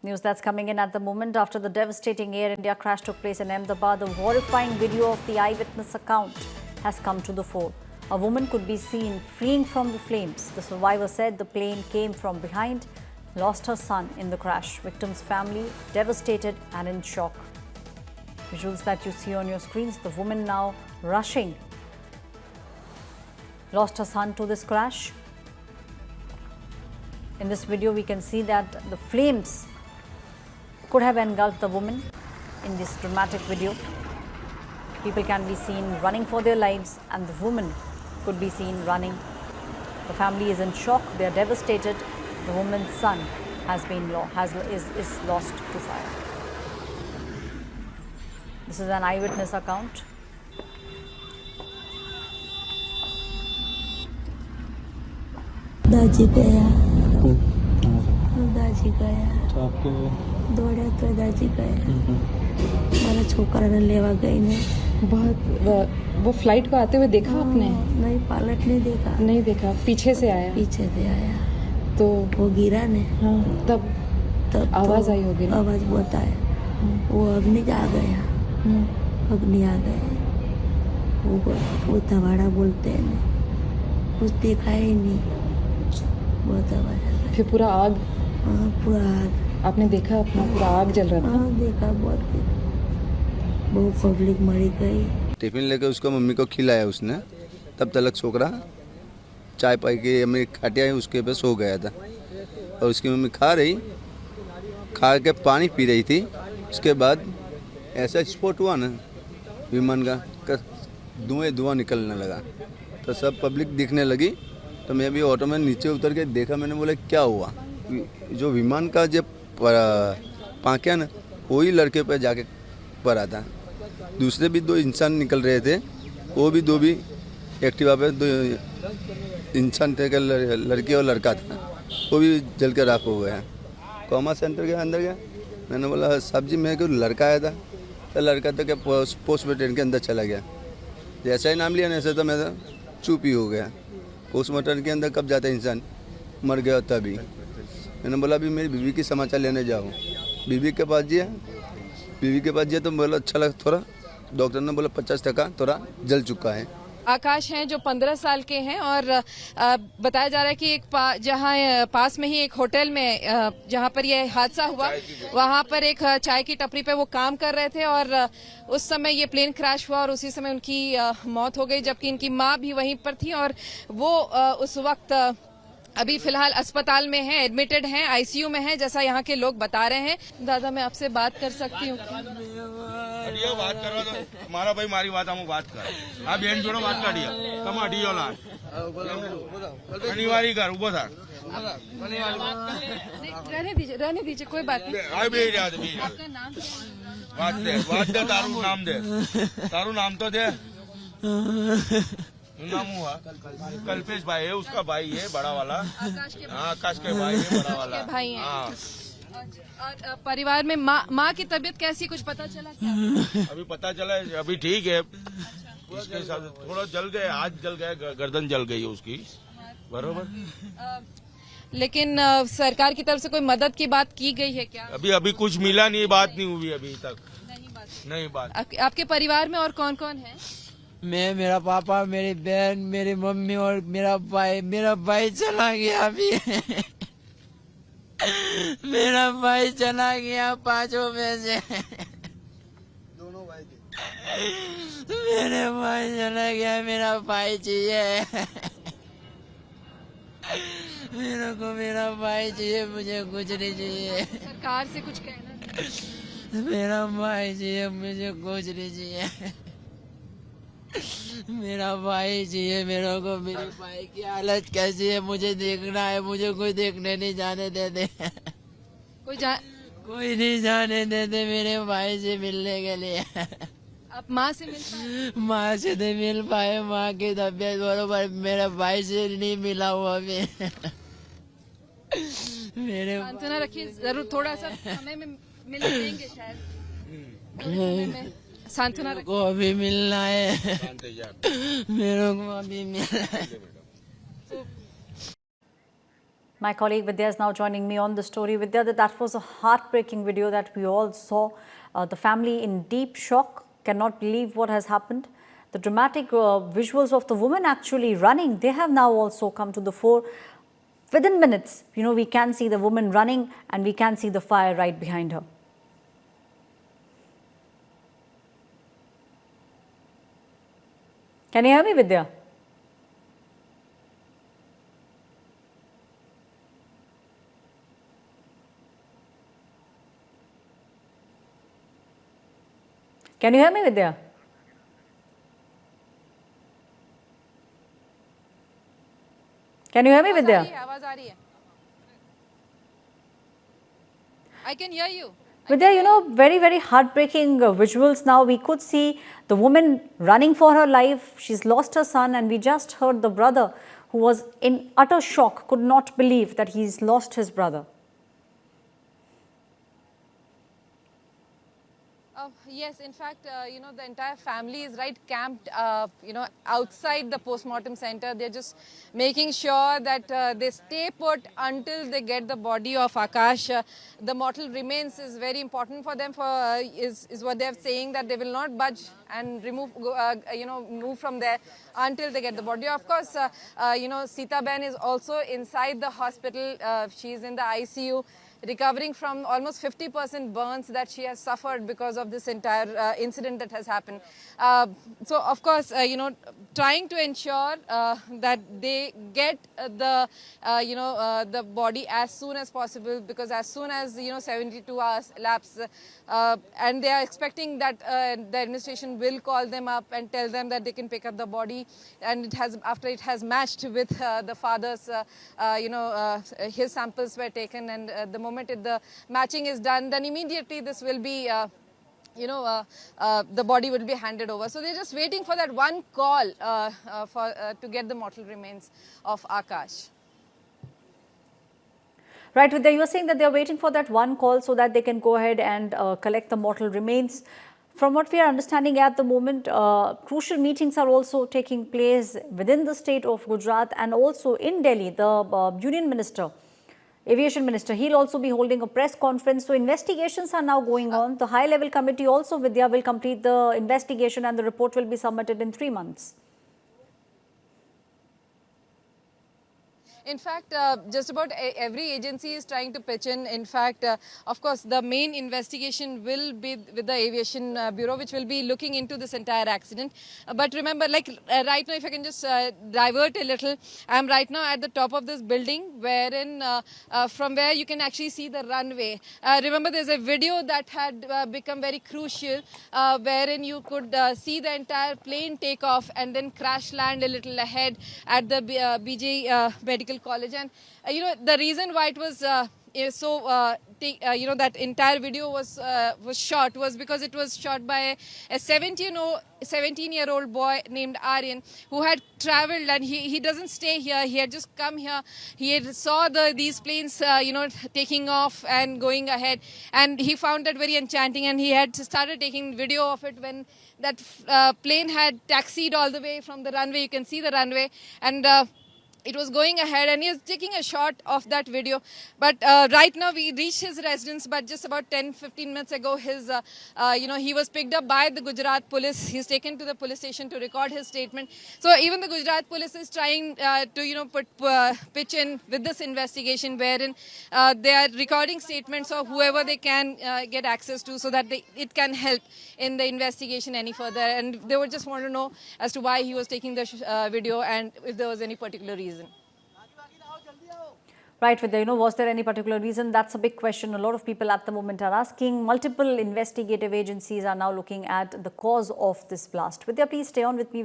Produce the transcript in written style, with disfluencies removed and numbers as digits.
News that's coming in at the moment after the devastating Air India crash took place in Ahmedabad. The horrifying video of the eyewitness account has come to the fore. A woman could be seen fleeing from the flames. The survivor said the plane came from behind, lost her son in the crash. Victim's family devastated and in shock. Visuals that you see on your screens, the woman now rushing. Lost her son to this crash. In this video, we can see that the flames could have engulfed the woman in this dramatic video. People can be seen running for their lives and the woman could be seen running. The family is in shock. They are devastated. The woman's son is lost to fire. This is an eyewitness account. दादी गया तो आपको दौड़ा तो दादी गया मारा छोकरा ने लेवा गई ने वो फ्लाइट को आते हुए देखा आपने? नहीं, पायलट नहीं देखा। नहीं देखा, पीछे से आया? पीछे से आया तो वो गिरा ने। हाँ, तब आवाज आई होगी ना? आवाज बहुत आया। वो अग्नि आ गया, अग्नि आ गया। वो तवाड़ा बोलते हैं ना, कुछ देखा ही नहीं, बहुत आवाज आ गया। फिर पूरा आग? हाँ, पूरा आग आपने देखा अपना पूरा आग जल रहा था? हाँ, देखा, बहुत पब्लिक मरी गई। टिफिन लेके उसको मम्मी को खिलाया उसने, तब तलक छोकरा चाय पाई के मम्मी खाटिया ही उसके पे सो गया था और उसकी मम्मी खा के पानी पी रही थी। उसके बाद ऐसा स्पॉट हुआ ना विमान का, धुआं निकलने लगा तो सब पब्लिक दिखने लगी। तो मैं भी ऑटो में नीचे उतर के देखा, मैंने बोला क्या हुआ। जो विमान का जब पाँख्या ना वही लड़के पे जाके पड़ा था। दूसरे भी दो इंसान निकल रहे थे, वो भी एक्टिवा पे दो इंसान थे, लड़की और लड़का था, वो भी जल के राख हो गया। कॉमा सेंटर के अंदर गया, मैंने बोला सब्जी में क्यों लड़का आया था, तो लड़का तो क्या पोस्ट मार्टम के अंदर चला गया। जैसा ही नाम लिया ना ऐसा तो मैं चुप ही हो गया। पोस्ट मार्टम के अंदर कब जाता है इंसान, मर गया तभी। मैंने बोला अभी मेरी बीवी की समाचार लेने जाओ। बीवी के पास जिया तो बोला अच्छा लगा थोड़ा। डॉक्टर ने बोला 50% थोड़ा जल चुका है। आकाश हैं जो 15 साल के हैं और बताया जा रहा है कि जहां पास में ही एक होटल में जहां पर यह हादसा हुआ, वहां पर एक चाय की टपरी पे वो काम कर रहे थे और उस समय ये प्लेन क्रैश हुआ और उसी समय उनकी मौत हो गई, जबकि इनकी मां भी वहीं पर थी और वो उस वक्त अभी फिलहाल अस्पताल में हैं, एडमिटेड हैं, आईसीयू में हैं, जैसा यहाँ के लोग बता रहे हैं। दादा, मैं आपसे बात कर सकती हूँ? बात करो तो हमारा भाई मारी बात हम बात कर। आप बहन जोड़ो बात कर दिया कम हटियो ला शनिवारी कर वो था। रहने दीजिए, कोई बात नहीं। आपका नाम? बात दे तारू नाम तो दे। नाम हुआ कल्पेश भाई है, उसका भाई है बड़ा वाला। आकाश के भाई है बड़ा वाला। भाई है। और परिवार में माँ की तबीयत कैसी, कुछ पता चला क्या? अभी पता चला है, अभी ठीक है। इसके साथ थोड़ा जल गए, हाथ जल गया, गर्दन जल गई है उसकी, बरोबर। लेकिन सरकार की तरफ से कोई मदद की बात की गई है क्या? अभी कुछ मिला नहीं, बात नहीं हुई अभी तक। नहीं बात। आपके परिवार में और कौन कौन है? मैं, मेरा पापा, मेरी बहन, मेरी मम्मी और मेरा भाई चला गया अभी। मेरा भाई चला गया 5 में से। दोनों भाई थे। मेरे भाई चला गया, मेरा भाई चाहिए। मेरे को मेरा भाई चाहिए, मुझे कुछ नहीं चाहिए। सरकार से कुछ कहना? मेरा भाई चाहिए, मुझे कुछ नहीं चाहिए। मेरा भाई चाहिए मेरे को। मेरे भाई की हालत कैसी है मुझे देखना है, मुझे कोई देखने नहीं जाने देते। कोई नहीं जाने देते मेरे भाई से मिलने के लिए। आप माँ से मिल पाए? माँ से नहीं मिल पाए, माँ की तबीयत बरोबर, मेरे भाई से नहीं मिला हुआ अभी। मेरे सांत्वना रखिए, जरूर थोड़ा सा समय में मिल देंगे शायद। सांत्वना को अभी मिलना है, मेरे को अभी मिलना है। My colleague Vidya is now joining me on the story. Vidya, that was a heartbreaking video that we all saw. The family in deep shock, cannot believe what has happened. The dramatic visuals of the woman actually running, they have now also come to the fore. Within minutes, we can see the woman running and we can see the fire right behind her. Can you hear me, Vidya? Can you hear me, Vidya? Can you hear me, Vidya? आवाज आ रही है. I can hear you. Vidya, very, very heartbreaking visuals now. We could see the woman running for her life. She's lost her son, and we just heard the brother who was in utter shock, could not believe that he's lost his brother. Yes, in fact, the entire family is right camped, outside the postmortem center. They're just making sure that they stay put until they get the body of Akash. The mortal remains is very important for them. Is what they're saying, that they will not budge and move from there until they get the body. Of course, Sita Ben is also inside the hospital. She's in the ICU, recovering from almost 50% burns that she has suffered because of this entire incident that has happened. So, of course, trying to ensure that they get the body as soon as possible, because as soon as 72 hours elapse, and they are expecting that the administration will call them up and tell them that they can pick up the body, and after it has matched with the father's, his samples were taken, and the moment the matching is done, then immediately this will be the body will be handed over. So they're just waiting for that one call to get the mortal remains of Akash. Right, Vidya, you are saying that they are waiting for that one call so that they can go ahead and collect the mortal remains. From what we are understanding at the moment, crucial meetings are also taking place within the state of Gujarat and also in Delhi. The Union Minister, Aviation Minister, he'll also be holding a press conference. So investigations are now going on. The high-level committee also, Vidya, will complete the investigation and the report will be submitted in 3 months. In fact, just about every agency is trying to pitch in. In fact, of course, the main investigation will be with the Aviation Bureau, which will be looking into this entire accident. But remember, right now, if I can just divert a little, I'm right now at the top of this building, wherein from where you can actually see the runway. Remember, there's a video that had become very crucial, wherein you could see the entire plane take off and then crash land a little ahead at the BJ Medical College. And the reason why it was that entire video was shot was because it was shot by a 17-year-old boy named Aryan, who had traveled, and he doesn't stay here. He had just come here. He had saw these planes taking off and going ahead, and he found that very enchanting, and he had started taking video of it when that plane had taxied all the way from the runway. You can see the runway, and it was going ahead, and he was taking a shot of that video. But right now we reached his residence, but just about 10-15 minutes ago, he was picked up by the Gujarat police. He's taken to the police station to record his statement. So even the Gujarat police is trying to pitch in with this investigation, wherein they are recording statements of whoever they can get access to, so that it can help in the investigation any further. And they would just want to know as to why he was taking the video and if there was any particular reason. Right, Vidya, was there any particular reason? That's a big question. A lot of people at the moment are asking. Multiple investigative agencies are now looking at the cause of this blast. Vidya, please stay on with me.